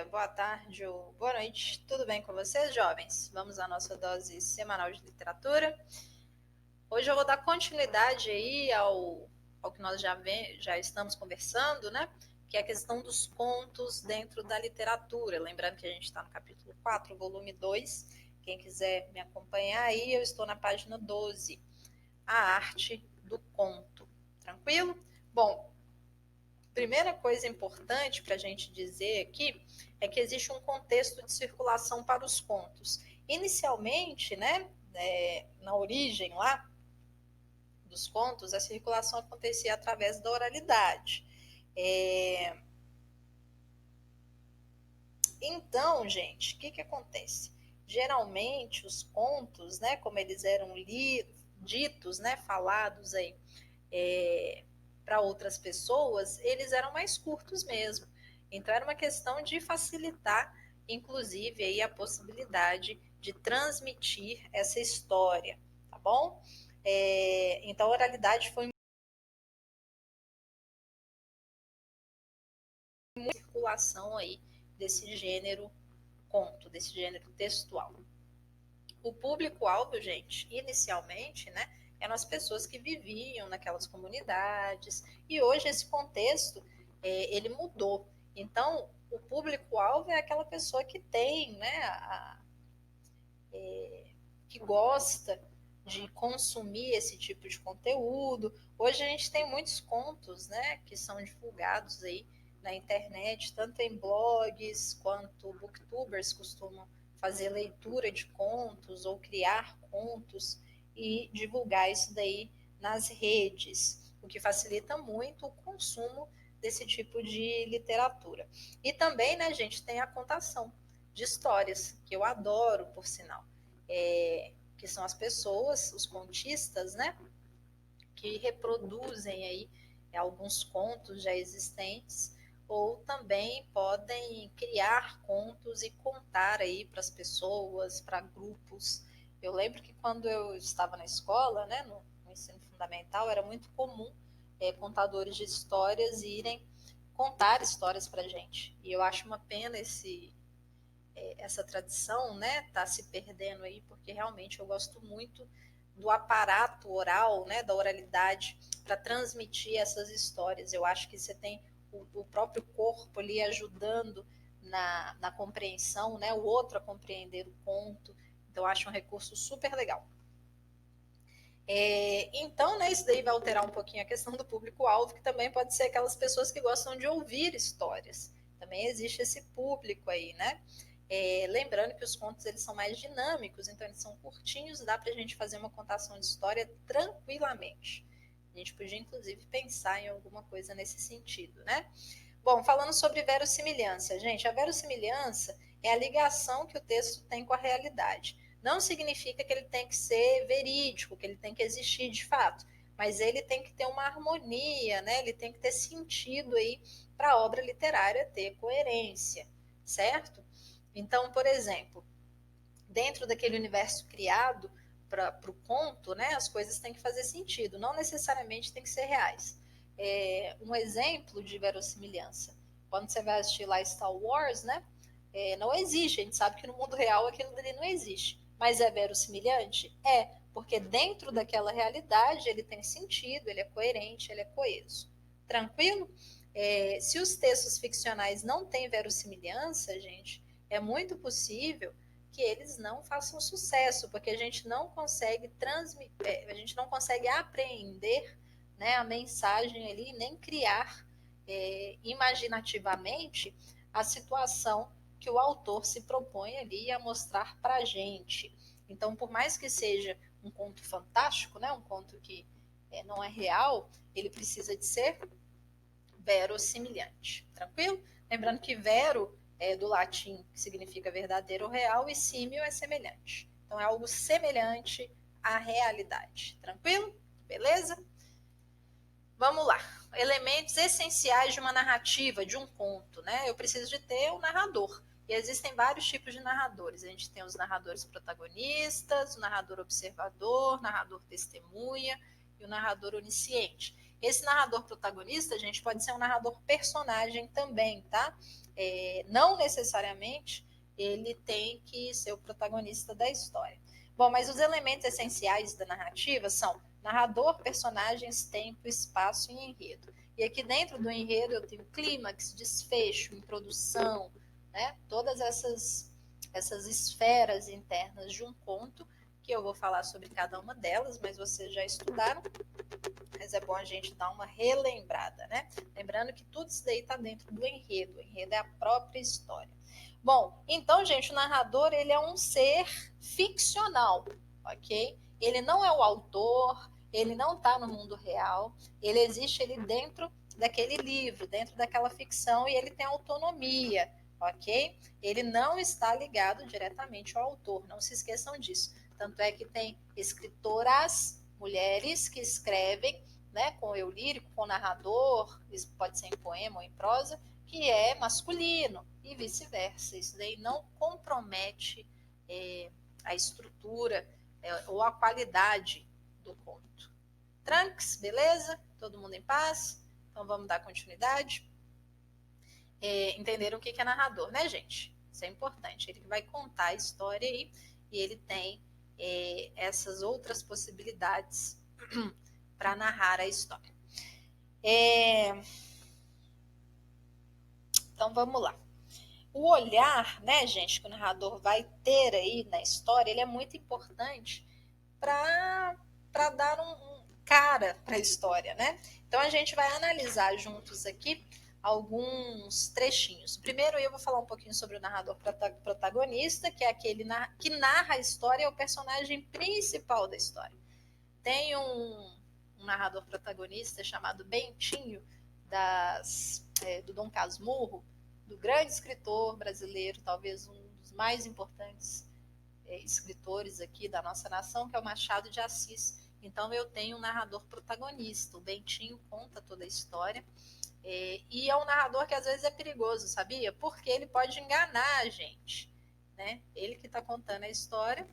Boa tarde ou boa noite, tudo bem com vocês, jovens? Vamos à nossa dose semanal de literatura. Hoje eu vou dar continuidade aí ao que nós já estamos conversando, né? Que é a questão dos contos dentro da literatura. Lembrando que a gente está no capítulo 4, volume 2. Quem quiser me acompanhar aí, eu estou na página 12, A Arte do Conto. Tranquilo? Bom, primeira coisa importante para a gente dizer aqui é que existe um contexto de circulação para os contos. Inicialmente, né, na origem lá dos contos, a circulação acontecia através da oralidade. Então, gente, o que acontece? Geralmente, os contos, né, como eles eram ditos, né, falados aí, para outras pessoas, eles eram mais curtos mesmo. Então era uma questão de facilitar, inclusive, aí a possibilidade de transmitir essa história, tá bom? Então a oralidade foi uma circulação aí desse gênero conto, desse gênero textual. O público-alvo, gente, inicialmente, né, eram as pessoas que viviam naquelas comunidades, e hoje esse contexto, ele mudou. Então, o público-alvo é aquela pessoa que tem, né, que gosta de consumir esse tipo de conteúdo. Hoje a gente tem muitos contos, né, que são divulgados aí na internet, tanto em blogs quanto booktubers costumam fazer leitura de contos ou criar contos e divulgar isso daí nas redes, o que facilita muito o consumo desse tipo de literatura. E também, né, gente, tem a contação de histórias, que eu adoro, por sinal. Que são as pessoas, os contistas, né, que reproduzem aí alguns contos já existentes, ou também podem criar contos e contar aí para as pessoas, para grupos. Eu lembro que quando eu estava na escola, né, no ensino fundamental, era muito comum contadores de histórias irem contar histórias para gente. E eu acho uma pena essa tradição, né, tá se perdendo aí, porque realmente eu gosto muito do aparato oral, né, da oralidade, para transmitir essas histórias. Eu acho que você tem o próprio corpo ali ajudando na compreensão, né, o outro a compreender o conto. Então, eu acho um recurso super legal. Então, né, isso daí vai alterar um pouquinho a questão do público-alvo, que também pode ser aquelas pessoas que gostam de ouvir histórias. Também existe esse público aí, né? Lembrando que os contos eles são mais dinâmicos, então eles são curtinhos, dá para a gente fazer uma contação de história tranquilamente. A gente podia, inclusive, pensar em alguma coisa nesse sentido, né? Bom, falando sobre verossimilhança, gente, a verossimilhança é a ligação que o texto tem com a realidade. Não significa que ele tem que ser verídico, que ele tem que existir de fato, mas ele tem que ter uma harmonia, né? Ele tem que ter sentido aí para a obra literária ter coerência, certo? Então, por exemplo, dentro daquele universo criado para o conto, né, as coisas têm que fazer sentido, não necessariamente tem que ser reais. Um exemplo de verossimilhança, quando você vai assistir lá Star Wars, né, não existe, a gente sabe que no mundo real aquilo dali não existe, mas é verossimilhante? É, porque dentro daquela realidade ele tem sentido, ele é coerente, ele é coeso. Tranquilo? Se os textos ficcionais não têm verossimilhança, gente, é muito possível que eles não façam sucesso, porque a gente não consegue transmitir, a gente não consegue apreender, né, a mensagem ali, nem criar imaginativamente a situação que o autor se propõe ali a mostrar para a gente. Então, por mais que seja um conto fantástico, né, um conto que não é real, ele precisa de ser verossimilhante. Tranquilo? Lembrando que vero é do latim, que significa verdadeiro ou real, e símil é semelhante. Então é algo semelhante à realidade. Tranquilo? Beleza? Vamos lá. Elementos essenciais de uma narrativa, de um conto, né? Eu preciso de ter um narrador. E existem vários tipos de narradores. A gente tem os narradores protagonistas, o narrador observador, o narrador testemunha e o narrador onisciente. Esse narrador protagonista, gente, pode ser um narrador personagem também, tá? Não necessariamente ele tem que ser o protagonista da história. Bom, mas os elementos essenciais da narrativa são narrador, personagens, tempo, espaço e enredo. E aqui dentro do enredo eu tenho clímax, desfecho, introdução, né? Todas essas esferas internas de um conto, que eu vou falar sobre cada uma delas, mas vocês já estudaram, mas é bom a gente dar uma relembrada, né? Lembrando que tudo isso daí está dentro do enredo. O enredo é a própria história. Bom, então, gente, o narrador, ele é um ser ficcional, ok? Ele não é o autor, ele não está no mundo real, ele existe ali dentro daquele livro, dentro daquela ficção, e ele tem autonomia, ok? Ele não está ligado diretamente ao autor, não se esqueçam disso. Tanto é que tem escritoras, mulheres que escrevem, né, com eu lírico, com narrador, isso pode ser em poema ou em prosa, que é masculino e vice-versa. Isso daí não compromete a estrutura ou a qualidade do conto. Tranques, beleza? Todo mundo em paz? Então vamos dar continuidade. Entenderam o que é narrador, né, gente? Isso é importante. Ele vai contar a história aí e ele tem essas outras possibilidades para narrar a história. Então vamos lá. O olhar, né, gente, que o narrador vai ter aí na história, ele é muito importante para dar um cara para a história, né? Então a gente vai analisar juntos aqui alguns trechinhos. Primeiro eu vou falar um pouquinho sobre o narrador protagonista, que é aquele que narra a história, é o personagem principal da história. Tem um narrador protagonista chamado Bentinho, do Dom Casmurro, do grande escritor brasileiro, talvez um dos mais importantes escritores aqui da nossa nação, que é o Machado de Assis. Então eu tenho um narrador protagonista, o Bentinho conta toda a história, e é um narrador que às vezes é perigoso, sabia? Porque ele pode enganar a gente, né? Ele que está contando a história,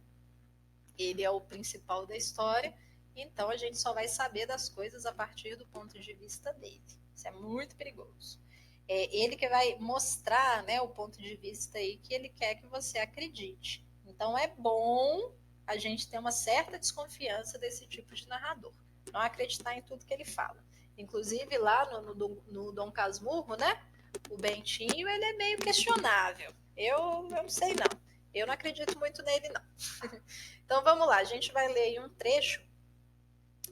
ele é o principal da história, então a gente só vai saber das coisas a partir do ponto de vista dele. Isso é muito perigoso. É ele que vai mostrar, né, o ponto de vista aí que ele quer que você acredite. Então é bom a gente ter uma certa desconfiança desse tipo de narrador. Não acreditar em tudo que ele fala. Inclusive lá no Dom Casmurro, né? O Bentinho, ele é meio questionável. Eu não sei não. Eu não acredito muito nele não. Então vamos lá, a gente vai ler aí um trecho.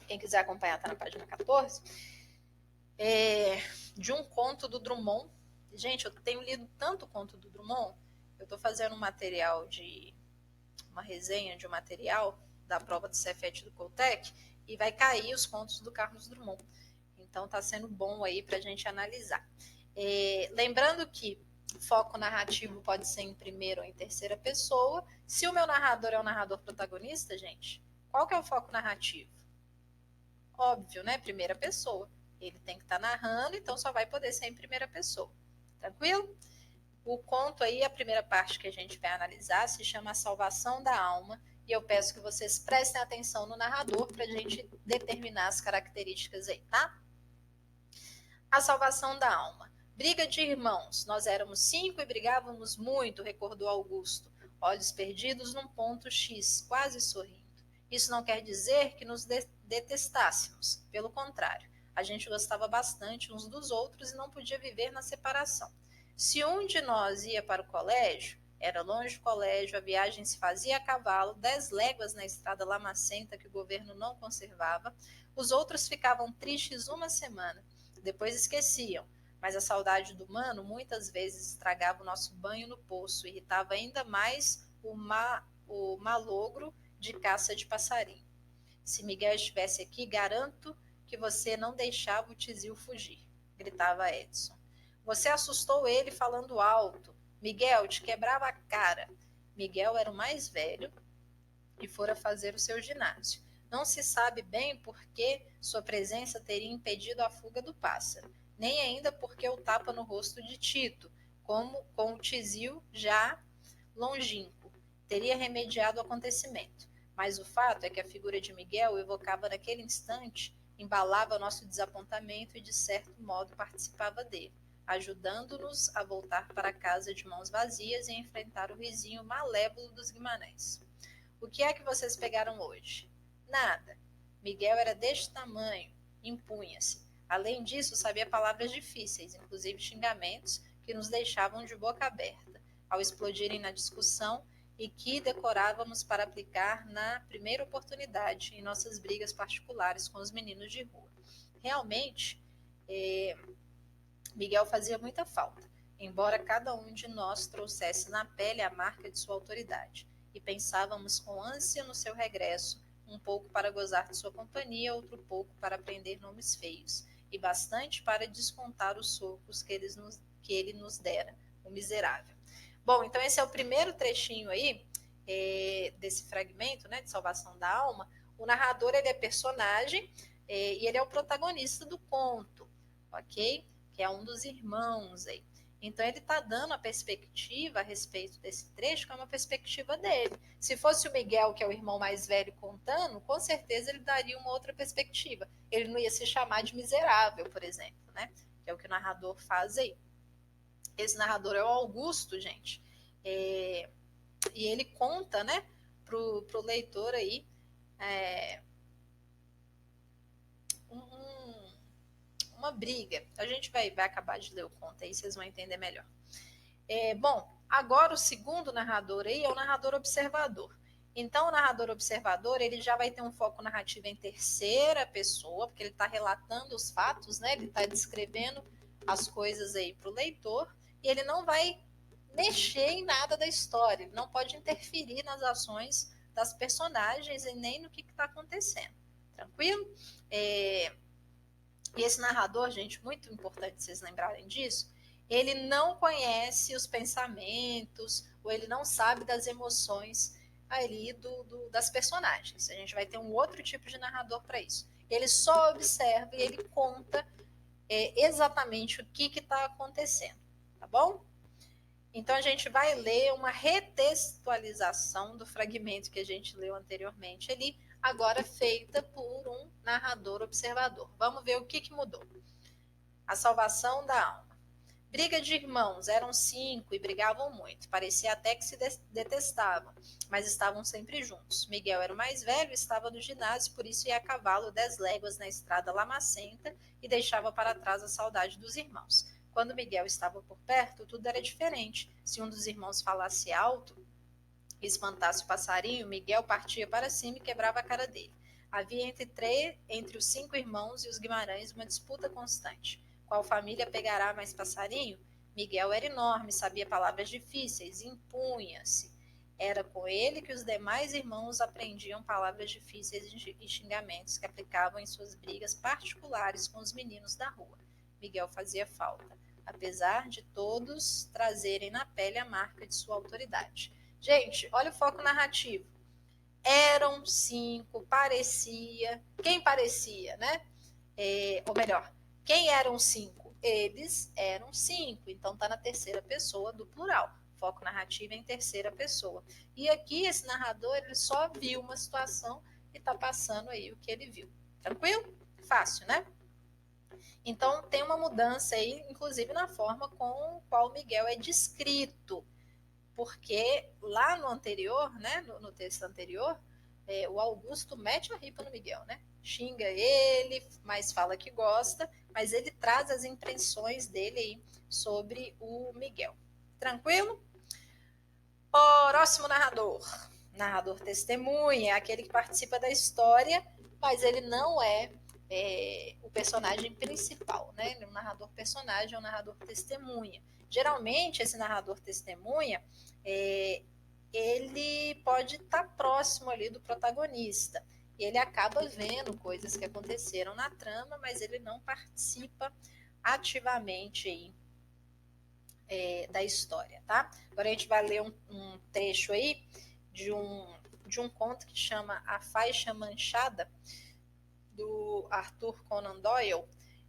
Quem quiser acompanhar está na página 14. De um conto do Drummond. Gente, eu tenho lido tanto conto do Drummond. Eu estou fazendo uma resenha de um material da prova do Cefet do Coltec e vai cair os contos do Carlos Drummond. Então está sendo bom aí para a gente analisar. Lembrando que foco narrativo pode ser em primeira ou em terceira pessoa. Se o meu narrador é o narrador protagonista, gente, qual que é o foco narrativo? Óbvio, né? Primeira pessoa. Ele tem que estar narrando, então só vai poder ser em primeira pessoa. Tranquilo? O conto aí, a primeira parte que a gente vai analisar, se chama A Salvação da Alma, e eu peço que vocês prestem atenção no narrador para a gente determinar as características aí, tá? A Salvação da Alma. Briga de irmãos. Nós éramos 5 e brigávamos muito, recordou Augusto, olhos perdidos num ponto X, quase sorrindo. Isso não quer dizer que nos detestássemos, pelo contrário. A gente gostava bastante uns dos outros e não podia viver na separação. Se um de nós ia para o colégio, era longe do colégio, a viagem se fazia a cavalo, 10 léguas na estrada lamacenta que o governo não conservava, os outros ficavam tristes uma semana. Depois esqueciam, mas a saudade do mano muitas vezes estragava o nosso banho no poço, irritava ainda mais o malogro de caça de passarinho. Se Miguel estivesse aqui, garanto que você não deixava o tizil fugir, gritava Edson. Você assustou ele falando alto. Miguel te quebrava a cara. Miguel era o mais velho e fora fazer o seu ginásio. Não se sabe bem por que sua presença teria impedido a fuga do pássaro, nem ainda porque o tapa no rosto de Tito, como com o tizil já longínquo, teria remediado o acontecimento. Mas o fato é que a figura de Miguel evocava naquele instante embalava nosso desapontamento e, de certo modo, participava dele, ajudando-nos a voltar para casa de mãos vazias e enfrentar o risinho malévolo dos Guimarães. O que é que vocês pegaram hoje? Nada. Miguel era deste tamanho, impunha-se. Além disso, sabia palavras difíceis, inclusive xingamentos, que nos deixavam de boca aberta, ao explodirem na discussão e que decorávamos para aplicar na primeira oportunidade em nossas brigas particulares com os meninos de rua. Realmente, Miguel fazia muita falta, embora cada um de nós trouxesse na pele a marca de sua autoridade, e pensávamos com ânsia no seu regresso, um pouco para gozar de sua companhia, outro pouco para aprender nomes feios, e bastante para descontar os socos que ele nos dera, o miserável. Bom, então esse é o primeiro trechinho aí, desse fragmento, né, de Salvação da Alma. O narrador, ele é personagem, e ele é o protagonista do conto, ok? Que é um dos irmãos aí. Então ele está dando a perspectiva a respeito desse trecho, que é uma perspectiva dele. Se fosse o Miguel, que é o irmão mais velho, contando, com certeza ele daria uma outra perspectiva. Ele não ia se chamar de miserável, por exemplo, né? Que é o que o narrador faz aí. Esse narrador é o Augusto, gente. E ele conta, né, pro leitor aí uma briga. A gente vai acabar de ler o conto aí, vocês vão entender melhor. Bom, agora o segundo narrador aí é o narrador observador. Então, o narrador observador, ele já vai ter um foco narrativo em terceira pessoa, porque ele está relatando os fatos, né? Ele está descrevendo as coisas aí para o leitor, e ele não vai mexer em nada da história, ele não pode interferir nas ações das personagens e nem no que está acontecendo. Tranquilo? E esse narrador, gente, muito importante vocês lembrarem disso, ele não conhece os pensamentos, ou ele não sabe das emoções ali das personagens. A gente vai ter um outro tipo de narrador para isso. Ele só observa e ele conta exatamente o que está acontecendo, tá bom? Então a gente vai ler uma retextualização do fragmento que a gente leu anteriormente ali, agora feita por um narrador observador. Vamos ver o que mudou. A salvação da alma. Briga de irmãos, eram 5 e brigavam muito. Parecia até que se detestavam, mas estavam sempre juntos. Miguel era o mais velho, estava no ginásio, por isso ia a cavalo 10 léguas na estrada lamacenta e deixava para trás a saudade dos irmãos. Quando Miguel estava por perto, tudo era diferente. Se um dos irmãos falasse alto e espantasse o passarinho, Miguel partia para cima e quebrava a cara dele. Havia entre os 5 irmãos e os Guimarães uma disputa constante. Qual família pegará mais passarinho? Miguel era enorme, sabia palavras difíceis, impunha-se. Era com ele que os demais irmãos aprendiam palavras difíceis e xingamentos que aplicavam em suas brigas particulares com os meninos da rua. Miguel fazia falta, apesar de todos trazerem na pele a marca de sua autoridade. Gente, olha o foco narrativo. Eram 5, parecia. Quem parecia, né? Ou melhor, quem eram 5? Eles eram 5. Então tá na terceira pessoa do plural. Foco narrativo em terceira pessoa. E aqui esse narrador ele só viu uma situação e tá passando aí o que ele viu. Tranquilo? Fácil, né? Então tem uma mudança aí, inclusive na forma com qual Miguel é descrito. Porque lá no anterior, né, no texto anterior, o Augusto mete a ripa no Miguel, né? Xinga ele, mas fala que gosta, mas ele traz as impressões dele aí sobre o Miguel. Tranquilo? Próximo narrador. Narrador testemunha, é aquele que participa da história, mas ele não é o personagem principal, né? O narrador personagem é o narrador testemunha. Geralmente, esse narrador testemunha, ele pode estar próximo ali do protagonista. E ele acaba vendo coisas que aconteceram na trama, mas ele não participa ativamente aí, da história, tá? Agora a gente vai ler um trecho aí de um conto que chama A Faixa Manchada, do Arthur Conan Doyle,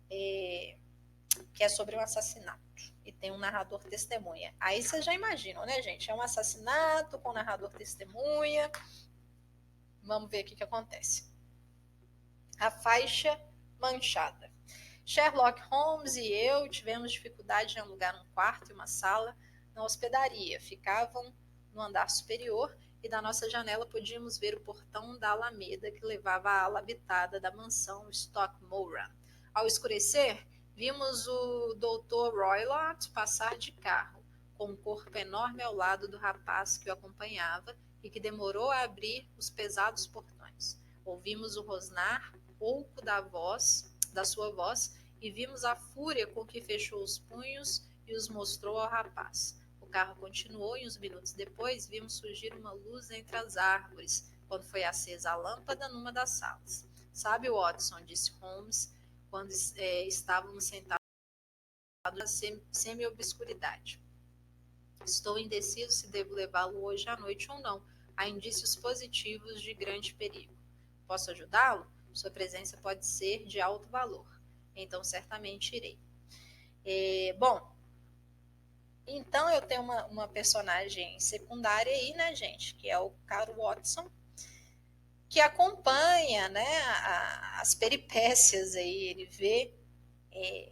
que é sobre um assassinato. E tem um narrador testemunha. Aí vocês já imaginam, né, gente? É um assassinato com narrador testemunha. Vamos ver o que acontece. A Faixa manchada. Sherlock Holmes e eu tivemos dificuldade em alugar um quarto e uma sala na hospedaria. Ficavam no andar superior e da nossa janela podíamos ver o portão da Alameda que levava à ala habitada da mansão Stockmoran. Ao escurecer, vimos o Dr. Roylott passar de carro, com um corpo enorme ao lado do rapaz que o acompanhava e que demorou a abrir os pesados portões. Ouvimos o rosnar rouco da sua voz e vimos a fúria com que fechou os punhos e os mostrou ao rapaz. O carro continuou e uns minutos depois vimos surgir uma luz entre as árvores, quando foi acesa a lâmpada numa das salas. Sabe, Watson, disse Holmes, quando estávamos sentados na semi-obscuridade. Estou indeciso se devo levá-lo hoje à noite ou não. Há indícios positivos de grande perigo. Posso ajudá-lo? Sua presença pode ser de alto valor. Então, certamente irei. Bom, então eu tenho uma personagem secundária aí, né, gente? Que é o caro Watson, que acompanha, né, as peripécias aí. Ele vê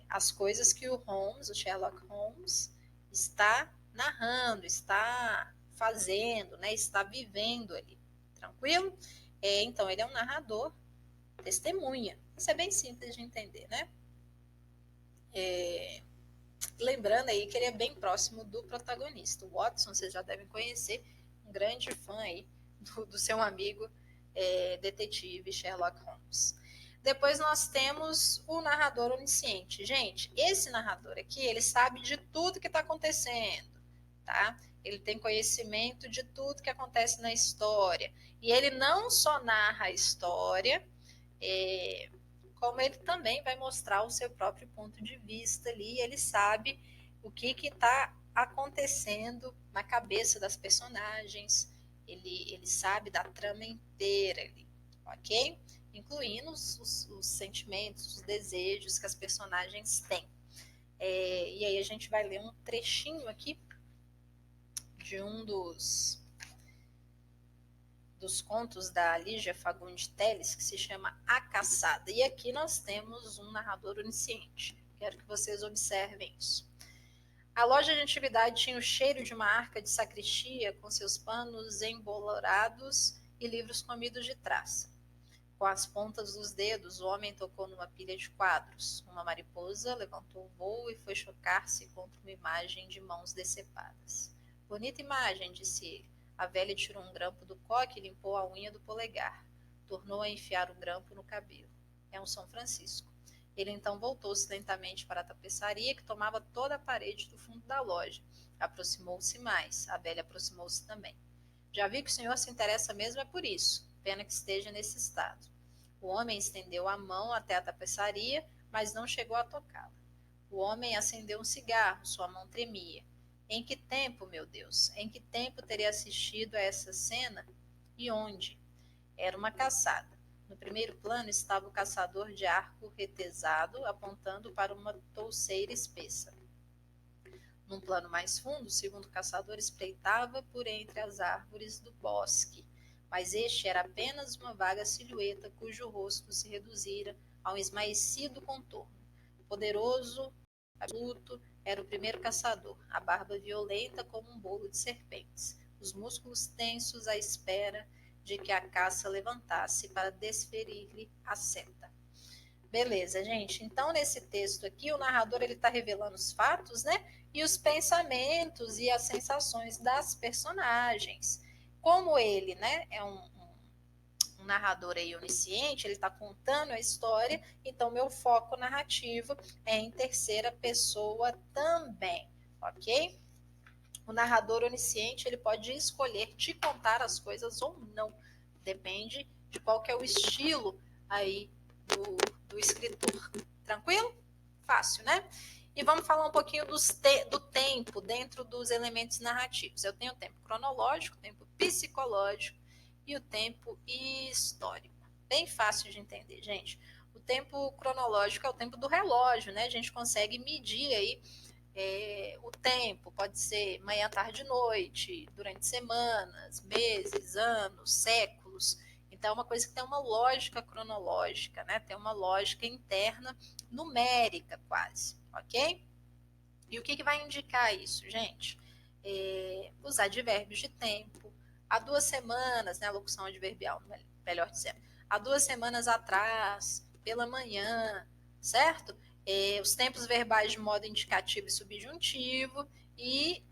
as coisas que o Holmes, o Sherlock Holmes, está narrando, está fazendo, né, está vivendo ali. Tranquilo? Então, ele é um narrador, testemunha. Isso é bem simples de entender, né? Lembrando aí que ele é bem próximo do protagonista. O Watson, vocês já devem conhecer, um grande fã aí do seu amigo detetive Sherlock Holmes. Depois nós temos o narrador onisciente. Gente, esse narrador aqui, ele sabe de tudo que está acontecendo, tá? Ele tem conhecimento de tudo que acontece na história. E ele não só narra a história, como ele também vai mostrar o seu próprio ponto de vista ali. Ele sabe o que está acontecendo na cabeça das personagens. Ele sabe da trama inteira ali, ok? Incluindo os sentimentos, os desejos que as personagens têm. E aí a gente vai ler um trechinho aqui de um dos contos da Lígia Fagundes Telles, que se chama A Caçada. E aqui nós temos um narrador onisciente. Quero que vocês observem isso. A loja de antiguidade tinha o cheiro de uma arca de sacristia, com seus panos embolorados e livros comidos de traça. Com as pontas dos dedos, o homem tocou numa pilha de quadros. Uma mariposa levantou o voo e foi chocar-se contra uma imagem de mãos decepadas. Bonita imagem, disse ele. A velha tirou um grampo do coque e limpou a unha do polegar. Tornou a enfiar o grampo no cabelo. É um São Francisco. Ele então voltou-se lentamente para a tapeçaria que tomava toda a parede do fundo da loja. Aproximou-se mais. A velha aproximou-se também. Já vi que o senhor se interessa mesmo é por isso. Pena que esteja nesse estado. O homem estendeu a mão até a tapeçaria, mas não chegou a tocá-la. O homem acendeu um cigarro, sua mão tremia. Em que tempo, meu Deus, em que tempo teria assistido a essa cena? E onde? Era uma caçada. No primeiro plano estava o caçador de arco retesado, apontando para uma touceira espessa. Num plano mais fundo, o segundo caçador espreitava por entre as árvores do bosque, mas este era apenas uma vaga silhueta cujo rosto se reduzira a um esmaecido contorno. Poderoso, absoluto, era o primeiro caçador, a barba violenta como um bolo de serpentes, os músculos tensos à espera de que a caça levantasse para desferir-lhe a seta. Beleza, gente. Então, nesse texto aqui, o narrador ele está revelando os fatos, né? E os pensamentos e as sensações das personagens. Como ele, né, é um narrador aí onisciente, ele está contando a história, então meu foco narrativo é em terceira pessoa também, ok? O narrador onisciente, ele pode escolher te contar as coisas ou não, depende de qual que é o estilo aí do escritor. Tranquilo? Fácil, né? E vamos falar um pouquinho do tempo dentro dos elementos narrativos. Eu tenho o tempo cronológico, o tempo psicológico e o tempo histórico. Bem fácil de entender, gente. O tempo cronológico é o tempo do relógio, né? A gente consegue medir aí o tempo, pode ser manhã, tarde, noite, durante semanas, meses, anos, séculos. Então, é uma coisa que tem uma lógica cronológica, né? Tem uma lógica interna, numérica quase, ok? E o que vai indicar isso, gente? Os advérbios de tempo. Há 2 semanas, né, a locução adverbial, melhor dizendo, há 2 semanas atrás, pela manhã, certo? Os tempos verbais de modo indicativo e subjuntivo e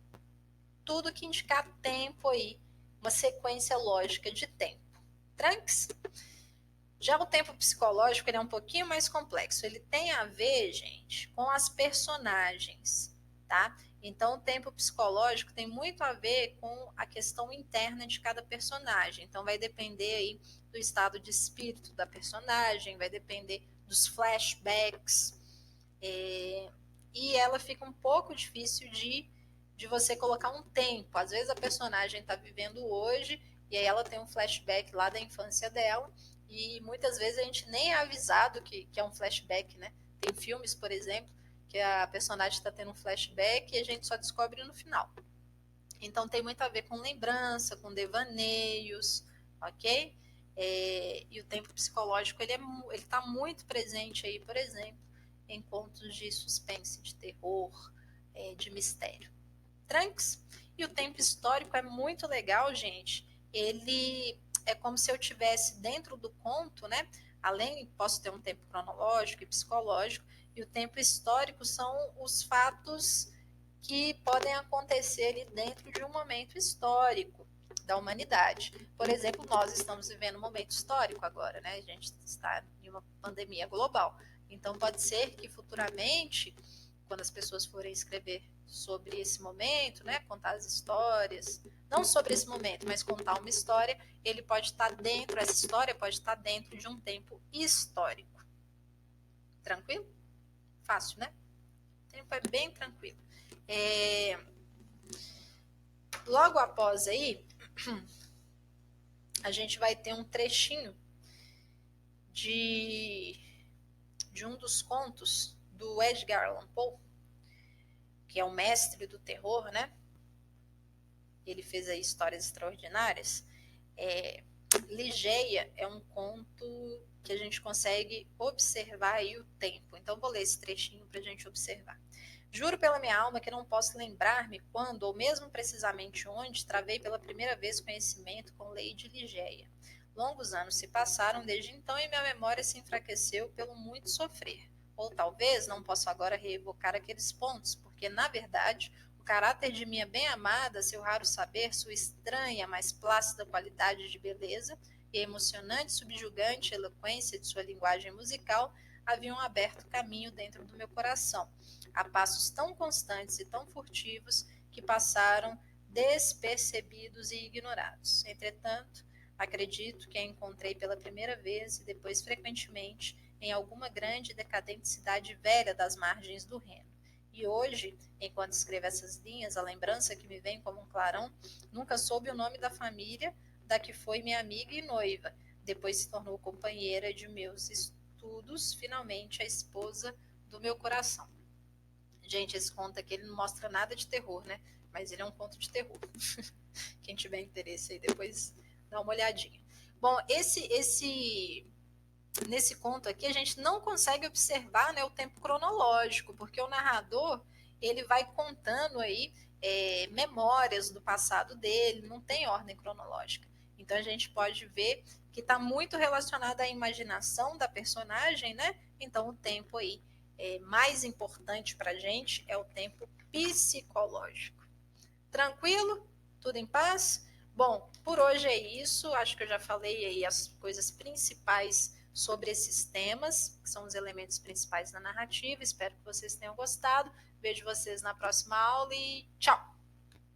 tudo que indicar tempo aí, uma sequência lógica de tempo. Tranks? Já o tempo psicológico ele é um pouquinho mais complexo. Ele tem a ver, gente, com as personagens, tá? Então, o tempo psicológico tem muito a ver com a questão interna de cada personagem. Então, vai depender aí do estado de espírito da personagem, vai depender dos flashbacks. E ela fica um pouco difícil de você colocar um tempo. Às vezes a personagem está vivendo hoje e aí ela tem um flashback lá da infância dela e muitas vezes a gente nem é avisado que é um flashback, né? Tem filmes, por exemplo, que a personagem está tendo um flashback e a gente só descobre no final. Então tem muito a ver com lembrança, com devaneios, ok? E o tempo psicológico ele está muito presente aí, por exemplo, em contos de suspense, de terror, de mistério. Tranks? E o tempo histórico é muito legal, gente. Ele é como se eu tivesse dentro do conto, né? Além, posso ter um tempo cronológico e psicológico, e o tempo histórico são os fatos que podem acontecer ali dentro de um momento histórico da humanidade. Por exemplo, nós estamos vivendo um momento histórico agora, né? A gente está em uma pandemia global. Então, pode ser que futuramente, quando as pessoas forem escrever sobre esse momento, né, contar as histórias, não sobre esse momento, mas contar uma história, ele pode estar dentro, essa história pode estar dentro de um tempo histórico. Tranquilo? Fácil, né? O tempo é bem tranquilo. Logo após aí, a gente vai ter um trechinho de um dos contos do Edgar Allan Poe, que é o mestre do terror, né? Ele fez aí histórias extraordinárias. Ligeia é um conto que a gente consegue observar aí o tempo. Então, vou ler esse trechinho para a gente observar. Juro pela minha alma que não posso lembrar-me quando, ou mesmo precisamente onde, travei pela primeira vez conhecimento com Lady Ligeia. Longos anos se passaram desde então e minha memória se enfraqueceu pelo muito sofrer. Ou talvez não posso agora reevocar aqueles pontos, porque, na verdade, o caráter de minha bem-amada, seu raro saber, sua estranha, mas plácida qualidade de beleza e a emocionante, subjugante eloquência de sua linguagem musical haviam aberto caminho dentro do meu coração, a passos tão constantes e tão furtivos que passaram despercebidos e ignorados. Entretanto, acredito que a encontrei pela primeira vez e depois frequentemente em alguma grande e decadente cidade velha das margens do Reno. E hoje, enquanto escrevo essas linhas, a lembrança que me vem como um clarão, nunca soube o nome da família da que foi minha amiga e noiva, depois se tornou companheira de meus estudos, finalmente a esposa do meu coração. Gente, esse conto aqui ele não mostra nada de terror, né? Mas ele é um conto de terror. Quem tiver interesse aí depois dá uma olhadinha. Bom, nesse conto aqui a gente não consegue observar, né, o tempo cronológico, porque o narrador ele vai contando aí memórias do passado dele, não tem ordem cronológica. Então a gente pode ver que está muito relacionado à imaginação da personagem, né? Então o tempo aí mais importante para a gente é o tempo psicológico. Tranquilo? Tudo em paz? Bom, por hoje é isso. Acho que eu já falei aí as coisas principais sobre esses temas, que são os elementos principais da narrativa. Espero que vocês tenham gostado. Vejo vocês na próxima aula e tchau!